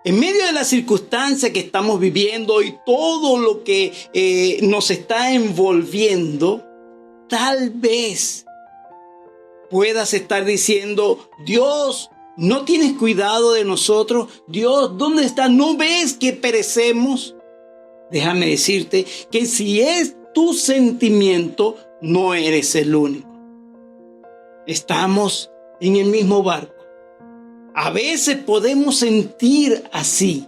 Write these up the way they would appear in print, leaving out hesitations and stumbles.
En medio de la circunstancia que estamos viviendo y todo lo que nos está envolviendo, tal vez puedas estar diciendo: Dios, ¿no tienes cuidado de nosotros? Dios, ¿dónde estás? ¿No ves que perecemos? Déjame decirte que si es tu sentimiento, no eres el único. Estamos en el mismo barco. A veces podemos sentir así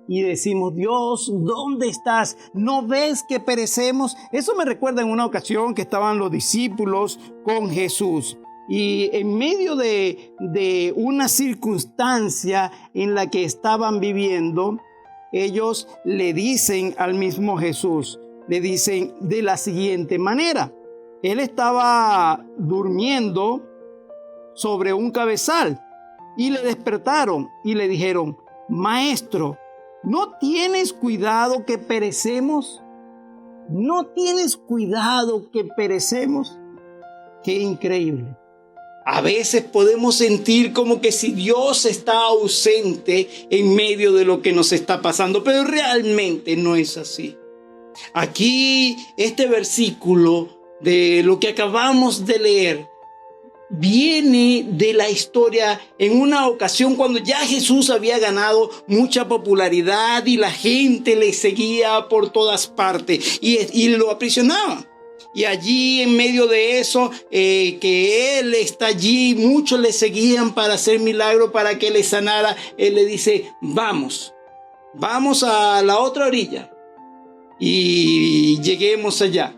y decimos: Dios, ¿dónde estás? ¿No ves que perecemos? Eso me recuerda en una ocasión que estaban los discípulos con Jesús. Y en medio de una circunstancia en la que estaban viviendo, ellos le dicen al mismo Jesús, le dicen de la siguiente manera. Él estaba durmiendo sobre un cabezal y le despertaron y le dijeron: Maestro, ¿no tienes cuidado que perecemos? ¿No tienes cuidado que perecemos? ¡Qué increíble! A veces podemos sentir como que si Dios está ausente en medio de lo que nos está pasando, pero realmente no es así. Aquí este versículo de lo que acabamos de leer viene de la historia en una ocasión cuando ya Jesús había ganado mucha popularidad y la gente le seguía por todas partes y lo aprisionaban. Y allí en medio de eso, que Él está allí, muchos le seguían para hacer milagros, para que le sanara. Él le dice: vamos a la otra orilla y lleguemos allá.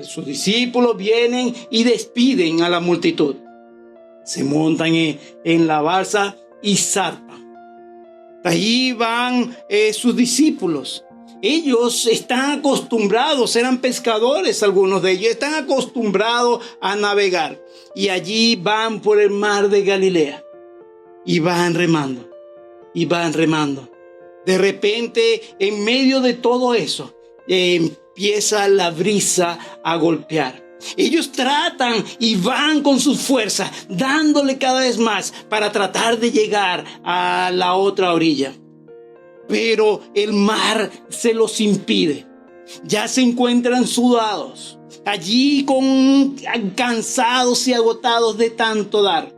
Sus discípulos vienen y despiden a la multitud. Se montan en la balsa y zarpan. Allí van sus discípulos. Ellos están acostumbrados, eran pescadores algunos de ellos, están acostumbrados a navegar. Y allí van por el mar de Galilea y van remando, y van remando. De repente, en medio de todo eso, empieza la brisa a golpear. Ellos tratan y van con sus fuerzas, dándole cada vez más para tratar de llegar a la otra orilla. Pero el mar se los impide. Ya se encuentran sudados, allí cansados y agotados de tanto dar.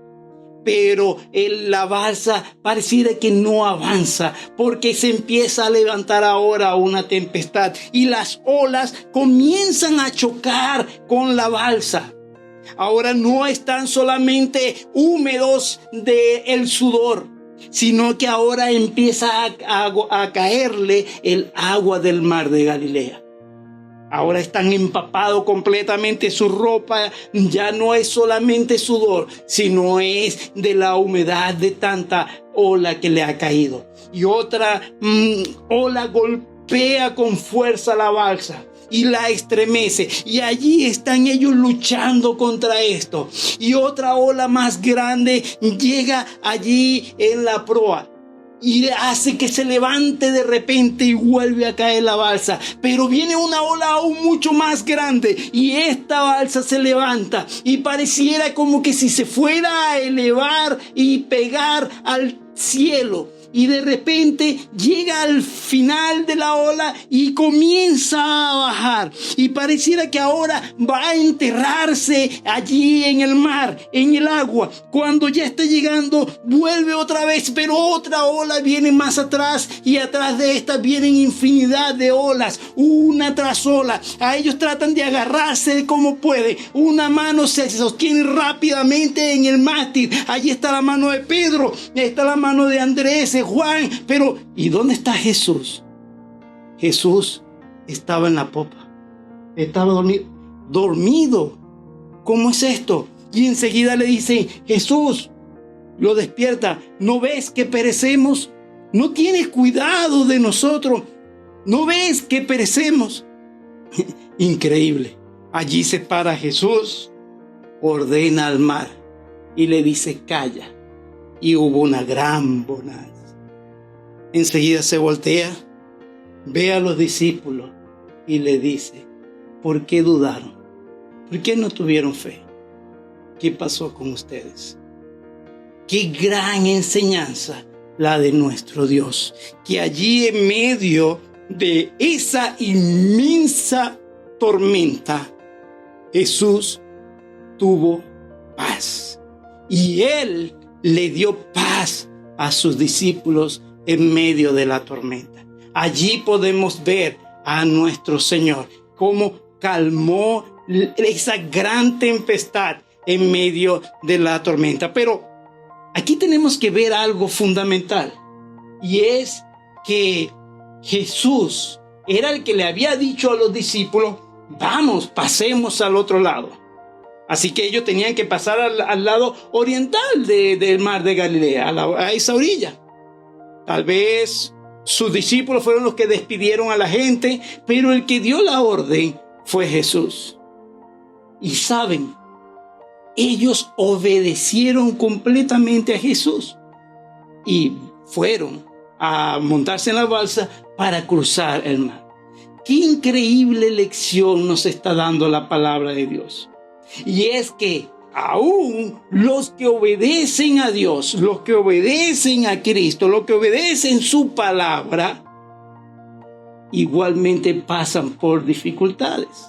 Pero la balsa pareciera que no avanza, porque se empieza a levantar ahora una tempestad y las olas comienzan a chocar con la balsa. Ahora no están solamente húmedos del sudor, sino que ahora empieza a caerle el agua del mar de Galilea. Ahora están empapados completamente, su ropa ya no es solamente sudor, sino es de la humedad de tanta ola que le ha caído. Y otra ola golpea con fuerza la balsa y la estremece, y allí están ellos luchando contra esto. Y otra ola más grande llega allí en la proa y hace que se levante de repente y vuelve a caer la balsa. Pero viene una ola aún mucho más grande y esta balsa se levanta y pareciera como que si se fuera a elevar y pegar al cielo. Y de repente llega al final de la ola y comienza a bajar. Y pareciera que ahora va a enterrarse allí en el mar, en el agua. Cuando ya está llegando, vuelve otra vez, pero otra ola viene más atrás. Y atrás de esta vienen infinidad de olas, una tras ola. A ellos tratan de agarrarse como pueden. Una mano se sostiene rápidamente en el mástil. Allí está la mano de Pedro, está la mano de Andrés, Juan, pero ¿y dónde está Jesús? Jesús estaba en la popa, estaba dormido. ¿Cómo es esto? Y enseguida le dice: Jesús, lo despierta. ¿No ves que perecemos? ¿No tienes cuidado de nosotros? ¿No ves que perecemos? Increíble. Allí se para Jesús, ordena al mar y le dice: calla. Y hubo una gran bonanza. Enseguida se voltea, ve a los discípulos y le dice: ¿por qué dudaron? ¿Por qué no tuvieron fe? ¿Qué pasó con ustedes? Qué gran enseñanza la de nuestro Dios. Que allí en medio de esa inmensa tormenta, Jesús tuvo paz. Y Él le dio paz a sus discípulos en medio de la tormenta. Allí podemos ver a nuestro Señor cómo calmó esa gran tempestad en medio de la tormenta. Pero aquí tenemos que ver algo fundamental, y es que Jesús era el que le había dicho a los discípulos: vamos, pasemos al otro lado. Así que ellos tenían que pasar al lado oriental del mar de Galilea, a esa orilla. Tal vez sus discípulos fueron los que despidieron a la gente, pero el que dio la orden fue Jesús. Y saben, ellos obedecieron completamente a Jesús y fueron a montarse en la balsa para cruzar el mar. Qué increíble lección nos está dando la palabra de Dios. Y es que aún los que obedecen a Dios, los que obedecen a Cristo, los que obedecen su palabra, igualmente pasan por dificultades.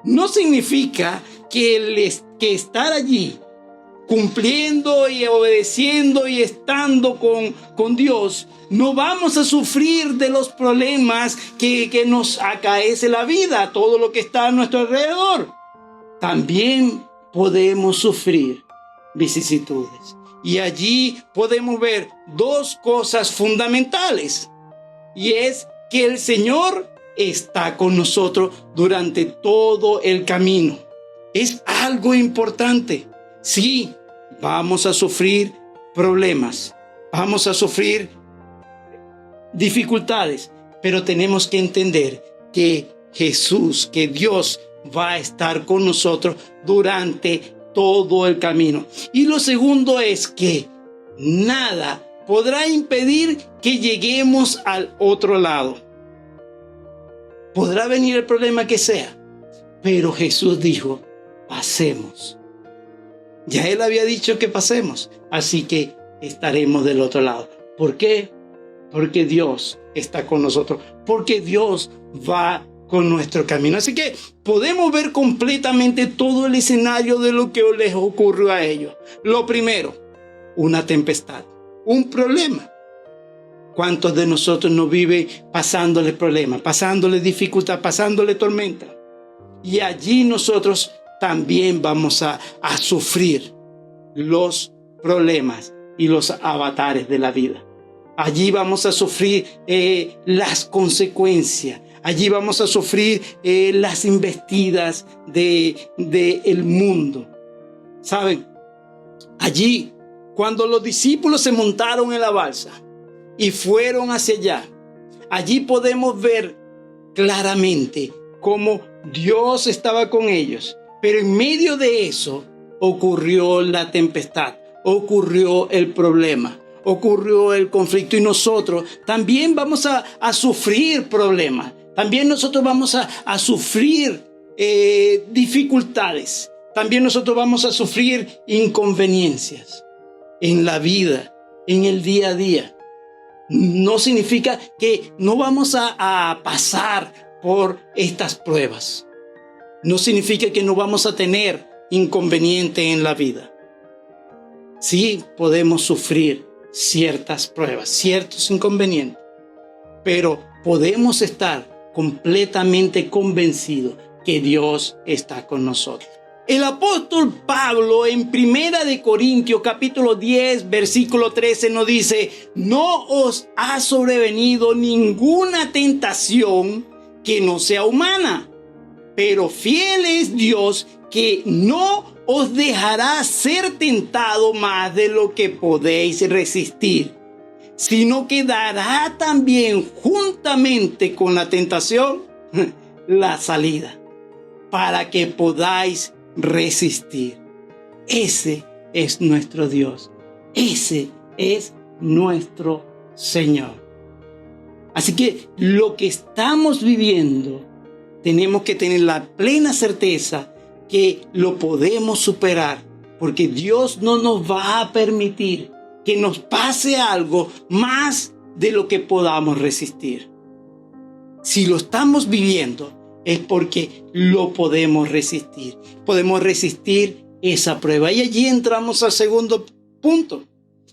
No significa que estar allí cumpliendo y obedeciendo y estando con Dios, no vamos a sufrir de los problemas que nos acaece la vida, todo lo que está a nuestro alrededor. También podemos sufrir vicisitudes. Y allí podemos ver dos cosas fundamentales. Y es que el Señor está con nosotros durante todo el camino. Es algo importante. Sí, vamos a sufrir problemas, vamos a sufrir dificultades, pero tenemos que entender que Jesús, que Dios va a estar con nosotros durante todo el camino. Y lo segundo es que nada podrá impedir que lleguemos al otro lado. Podrá venir el problema que sea, pero Jesús dijo: pasemos. Ya Él había dicho que pasemos, así que estaremos del otro lado. ¿Por qué? Porque Dios está con nosotros, porque Dios va con nuestro camino. Así que podemos ver completamente todo el escenario de lo que les ocurrió a ellos. Lo primero, una tempestad, un problema. ¿Cuántos de nosotros no viven pasándole problemas, pasándole dificultad, pasándole tormenta? Y allí nosotros también vamos a sufrir los problemas y los avatares de la vida. Allí vamos a sufrir las consecuencias. Allí vamos a sufrir las embestidas del mundo. ¿Saben? Allí, cuando los discípulos se montaron en la balsa y fueron hacia allá, allí podemos ver claramente cómo Dios estaba con ellos. Pero en medio de eso ocurrió la tempestad, ocurrió el problema, ocurrió el conflicto, y nosotros también vamos a sufrir problemas. También nosotros vamos a sufrir dificultades. También nosotros vamos a sufrir inconveniencias en la vida, en el día a día. No significa que no vamos a pasar por estas pruebas. No significa que no vamos a tener inconveniente en la vida. Sí, podemos sufrir ciertas pruebas, ciertos inconvenientes, pero podemos estar completamente convencidos que Dios está con nosotros. El apóstol Pablo en 1 de Corintios capítulo 10 versículo 13 nos dice: no os ha sobrevenido ninguna tentación que no sea humana, pero fiel es Dios, que no os dejará ser tentado más de lo que podéis resistir, sino que dará también juntamente con la tentación la salida, para que podáis resistir. Ese es nuestro Dios. Ese es nuestro Señor. Así que lo que estamos viviendo, tenemos que tener la plena certeza que lo podemos superar, porque Dios no nos va a permitir que nos pase algo más de lo que podamos resistir. Si lo estamos viviendo, es porque lo podemos resistir. Podemos resistir esa prueba. Y allí entramos al segundo punto.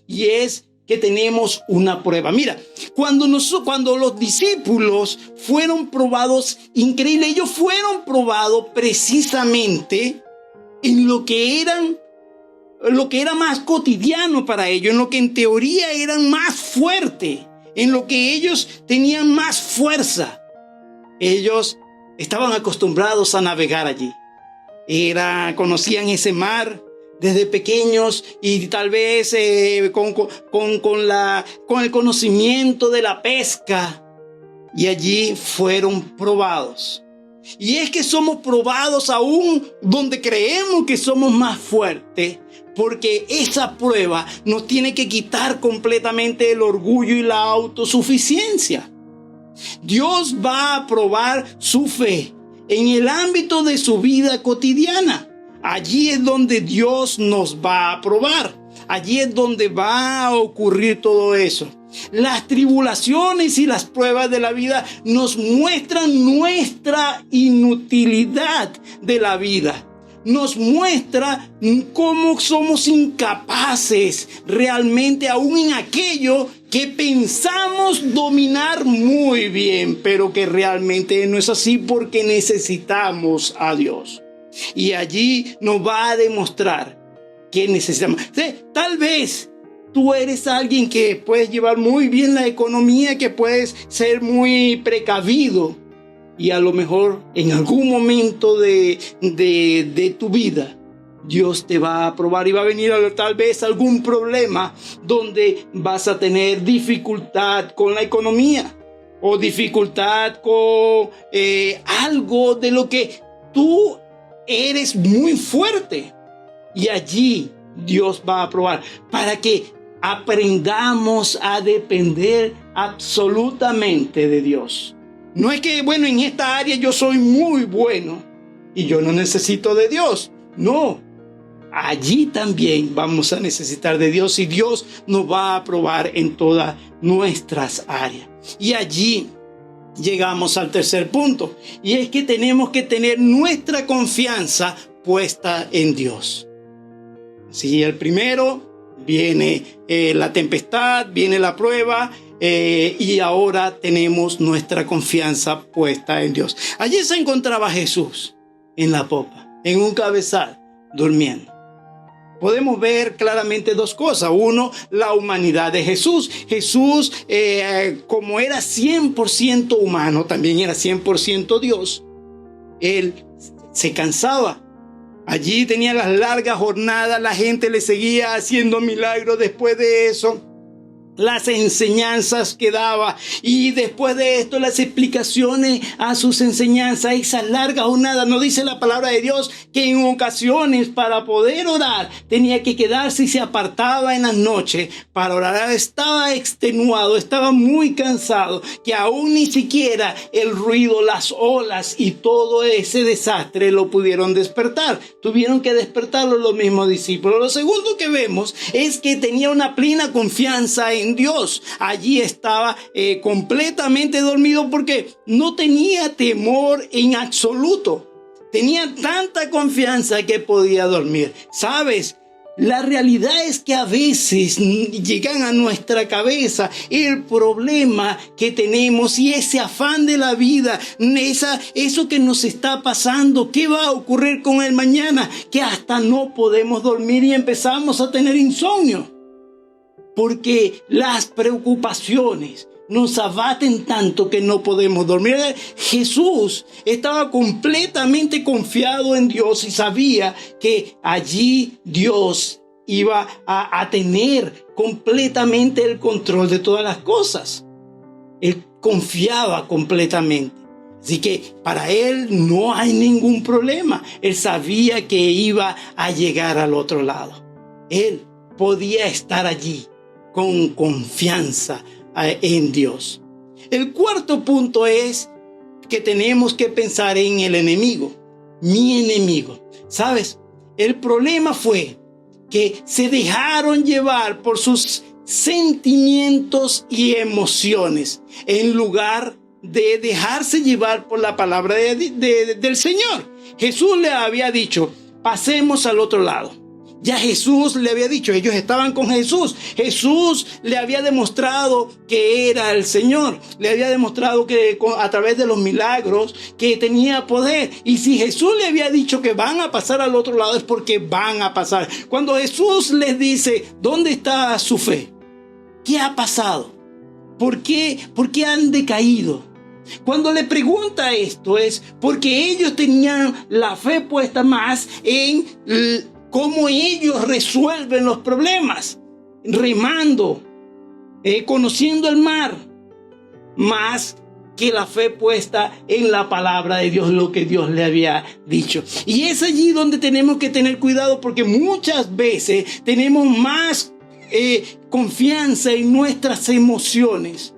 Y es que tenemos una prueba. Mira, cuando los discípulos fueron probados, increíble, ellos fueron probados precisamente en lo que era más cotidiano para ellos, en lo que en teoría eran más fuerte, en lo que ellos tenían más fuerza. Ellos estaban acostumbrados a navegar allí. Conocían ese mar desde pequeños y tal vez con el conocimiento de la pesca. Y allí fueron probados. Y es que somos probados aún donde creemos que somos más fuertes, porque esa prueba nos tiene que quitar completamente el orgullo y la autosuficiencia. Dios va a probar su fe en el ámbito de su vida cotidiana. Allí es donde Dios nos va a probar. Allí es donde va a ocurrir todo eso. Las tribulaciones y las pruebas de la vida nos muestran nuestra inutilidad de la vida. Nos muestra cómo somos incapaces realmente aún en aquello que pensamos dominar muy bien, pero que realmente no es así porque necesitamos a Dios. Y allí nos va a demostrar que necesitamos. Tal vez tú eres alguien que puedes llevar muy bien la economía, que puedes ser muy precavido. Y a lo mejor en algún momento de tu vida, Dios te va a probar y va a venir tal vez algún problema donde vas a tener dificultad con la economía o dificultad con algo de lo que tú eres muy fuerte. Y allí Dios va a probar para que aprendamos a depender absolutamente de Dios. No es que, en esta área yo soy muy bueno y yo no necesito de Dios. No, allí también vamos a necesitar de Dios y Dios nos va a probar en todas nuestras áreas. Y allí llegamos al tercer punto, y es que tenemos que tener nuestra confianza puesta en Dios. Si el primero viene la tempestad, viene la prueba, y ahora tenemos nuestra confianza puesta en Dios. Allí se encontraba Jesús en la popa, en un cabezal, durmiendo. Podemos ver claramente dos cosas. Uno, la humanidad de Jesús. Jesús, como era 100% humano, también era 100% Dios. Él se cansaba. Allí tenía las largas jornadas, la gente le seguía haciendo milagros después de eso. Las enseñanzas que daba y después de esto las explicaciones a sus enseñanzas, esas largas jornadas. No dice la palabra de Dios que en ocasiones para poder orar tenía que quedarse y se apartaba en las noches para orar. Estaba extenuado, estaba muy cansado, que aún ni siquiera el ruido, las olas y todo ese desastre lo pudieron despertar. Tuvieron que despertarlo los mismos discípulos. Lo segundo que vemos es que tenía una plena confianza en Dios. Allí estaba completamente dormido porque no tenía temor en absoluto. Tenía tanta confianza que podía dormir. ¿Sabes? La realidad es que a veces llegan a nuestra cabeza el problema que tenemos y ese afán de la vida, eso que nos está pasando, ¿qué va a ocurrir con el mañana? Que hasta no podemos dormir y empezamos a tener insomnio. Porque las preocupaciones nos abaten tanto que no podemos dormir. Jesús estaba completamente confiado en Dios y sabía que allí Dios iba a tener completamente el control de todas las cosas. Él confiaba completamente. Así que para él no hay ningún problema. Él sabía que iba a llegar al otro lado. Él podía estar allí con confianza en Dios. El cuarto punto es que tenemos que pensar en el enemigo, mi enemigo. ¿Sabes? El problema fue que se dejaron llevar por sus sentimientos y emociones, en lugar de dejarse llevar por la palabra del Señor. Jesús le había dicho, pasemos al otro lado. Ya Jesús le había dicho, ellos estaban con Jesús. Jesús le había demostrado que era el Señor. Le había demostrado que a través de los milagros que tenía poder. Y si Jesús le había dicho que van a pasar al otro lado, es porque van a pasar. Cuando Jesús les dice, ¿dónde está su fe? ¿Qué ha pasado? ¿Por qué han decaído? Cuando le pregunta esto es porque ellos tenían la fe puesta más en cómo ellos resuelven los problemas, remando, conociendo el mar, más que la fe puesta en la palabra de Dios, lo que Dios le había dicho. Y es allí donde tenemos que tener cuidado, porque muchas veces tenemos más confianza en nuestras emociones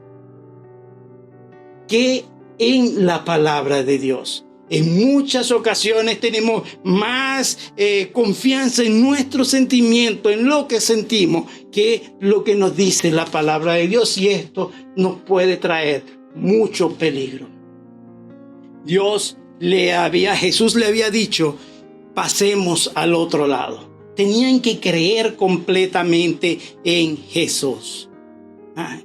que en la palabra de Dios. En muchas ocasiones tenemos más confianza en nuestro sentimiento, en lo que sentimos, que lo que nos dice la palabra de Dios. Y esto nos puede traer mucho peligro. Jesús le había dicho, pasemos al otro lado. Tenían que creer completamente en Jesús.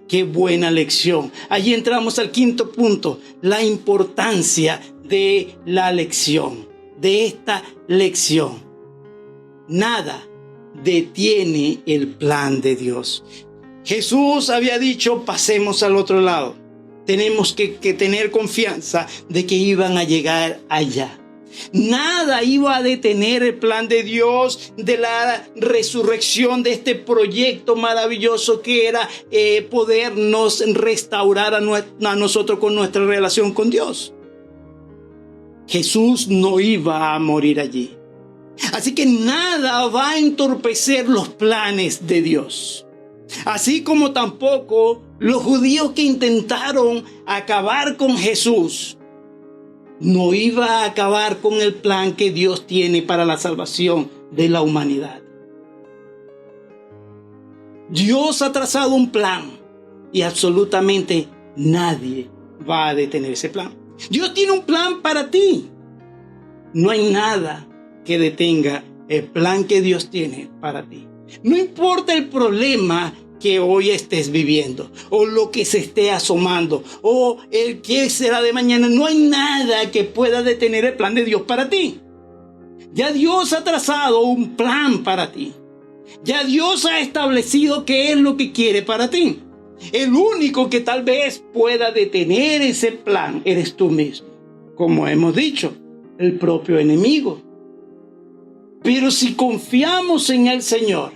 Qué buena lección. Allí entramos al quinto punto, la importancia de la lección, de esta lección. Nada detiene el plan de Dios. Jesús había dicho, pasemos al otro lado. Tenemos que tener confianza de que iban a llegar allá. Nada iba a detener el plan de Dios, de la resurrección, de este proyecto maravilloso que era podernos restaurar a nosotros con nuestra relación con Dios. Jesús no iba a morir allí. Así que nada va a entorpecer los planes de Dios. Así como tampoco los judíos que intentaron acabar con Jesús no iba a acabar con el plan que Dios tiene para la salvación de la humanidad. Dios ha trazado un plan y absolutamente nadie va a detener ese plan. Dios tiene un plan para ti. No hay nada que detenga el plan que Dios tiene para ti. No importa el problema que hoy estés viviendo, o lo que se esté asomando, o el que será de mañana, no hay nada que pueda detener el plan de Dios para ti. Ya Dios ha trazado un plan para ti. Ya Dios ha establecido qué es lo que quiere para ti. El único que tal vez pueda detener ese plan eres tú mismo. Como hemos dicho, el propio enemigo. Pero si confiamos en el Señor,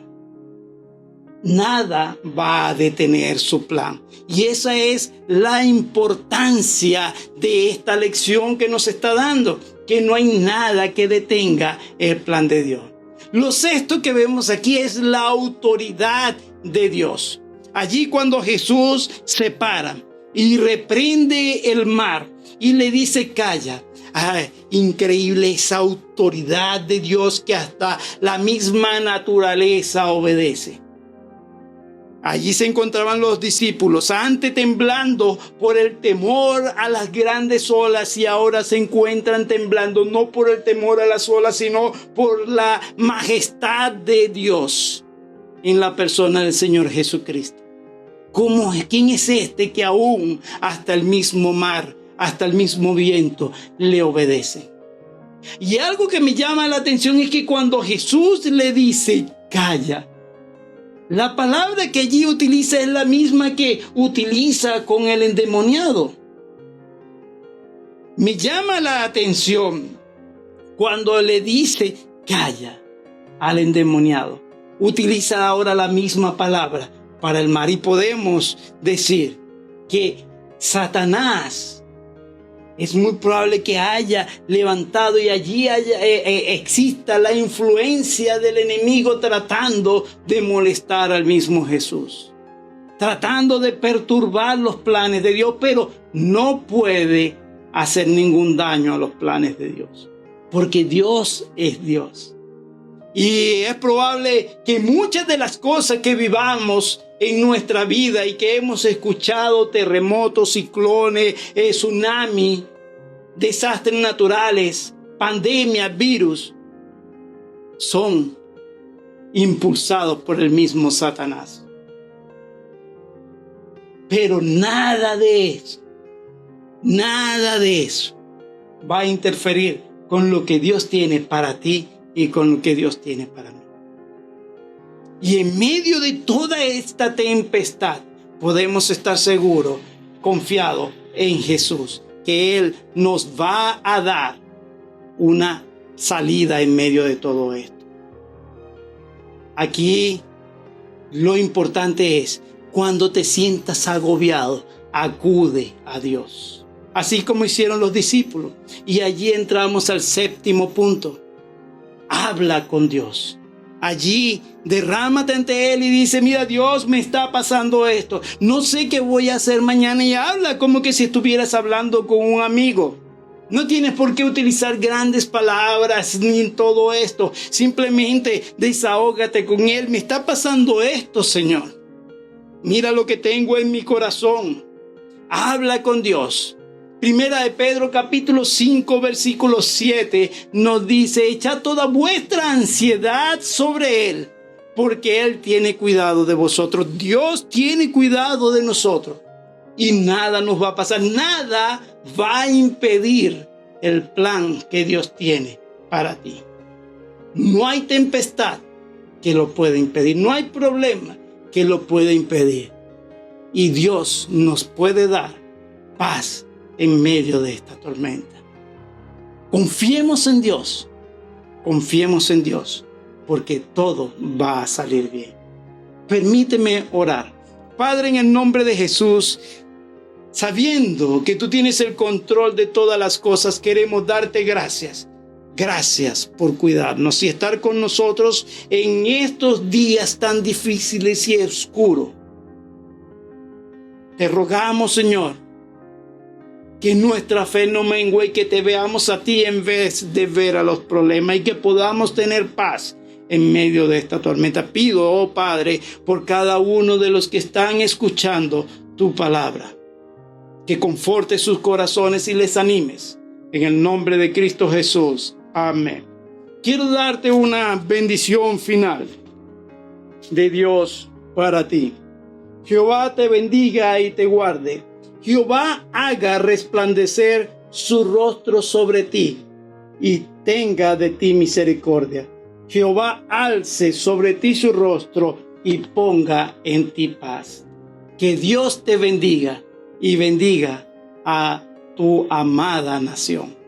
nada va a detener su plan. Y esa es la importancia de esta lección que nos está dando, que no hay nada que detenga el plan de Dios. Lo sexto que vemos aquí es la autoridad de Dios. Allí cuando Jesús se para y reprende el mar y le dice calla. Increíble esa autoridad de Dios que hasta la misma naturaleza obedece. Allí se encontraban los discípulos, antes temblando por el temor a las grandes olas, y ahora se encuentran temblando no por el temor a las olas, sino por la majestad de Dios en la persona del Señor Jesucristo. ¿Quién es este que aún hasta el mismo mar, hasta el mismo viento le obedece? Y algo que me llama la atención es que cuando Jesús le dice calla, la palabra que allí utiliza es la misma que utiliza con el endemoniado. Me llama la atención cuando le dice calla al endemoniado. Utiliza ahora la misma palabra para el mar, y podemos decir que Satanás es muy probable que haya levantado y allí exista la influencia del enemigo tratando de molestar al mismo Jesús, tratando de perturbar los planes de Dios, pero no puede hacer ningún daño a los planes de Dios, porque Dios es Dios. Y es probable que muchas de las cosas que vivamos en nuestra vida y que hemos escuchado, terremotos, ciclones, tsunami, desastres naturales, pandemias, virus, son impulsados por el mismo Satanás. Pero nada de eso va a interferir con lo que Dios tiene para ti y con lo que Dios tiene para mí. Y en medio de toda esta tempestad podemos estar seguros, confiados en Jesús, que Él nos va a dar una salida en medio de todo esto. Aquí lo importante es, cuando te sientas agobiado, acude a Dios. Así como hicieron los discípulos. Y allí entramos al séptimo punto. Habla con Dios. Allí derrámate ante Él y dice: mira, Dios, me está pasando esto. No sé qué voy a hacer mañana. Y habla como que si estuvieras hablando con un amigo. No tienes por qué utilizar grandes palabras ni en todo esto. Simplemente desahógate con Él. Me está pasando esto, Señor. Mira lo que tengo en mi corazón. Habla con Dios. Primera de Pedro capítulo 5 versículo 7 nos dice: echad toda vuestra ansiedad sobre Él, porque Él tiene cuidado de vosotros. Dios tiene cuidado de nosotros. Y nada nos va a pasar, nada va a impedir el plan que Dios tiene para ti. No hay tempestad que lo pueda impedir, no hay problema que lo pueda impedir. Y Dios nos puede dar paz en medio de esta tormenta. Confiemos en Dios, porque todo va a salir bien. Permíteme orar. Padre, en el nombre de Jesús, sabiendo que tú tienes el control de todas las cosas, queremos darte gracias. Gracias por cuidarnos y estar con nosotros en estos días tan difíciles y oscuros. Te rogamos, Señor, que nuestra fe no mengue y que te veamos a ti en vez de ver a los problemas y que podamos tener paz en medio de esta tormenta. Pido, oh Padre, por cada uno de los que están escuchando tu palabra, que confortes sus corazones y les animes. En el nombre de Cristo Jesús. Amén. Quiero darte una bendición final de Dios para ti. Jehová te bendiga y te guarde. Jehová haga resplandecer su rostro sobre ti y tenga de ti misericordia. Jehová alce sobre ti su rostro y ponga en ti paz. Que Dios te bendiga y bendiga a tu amada nación.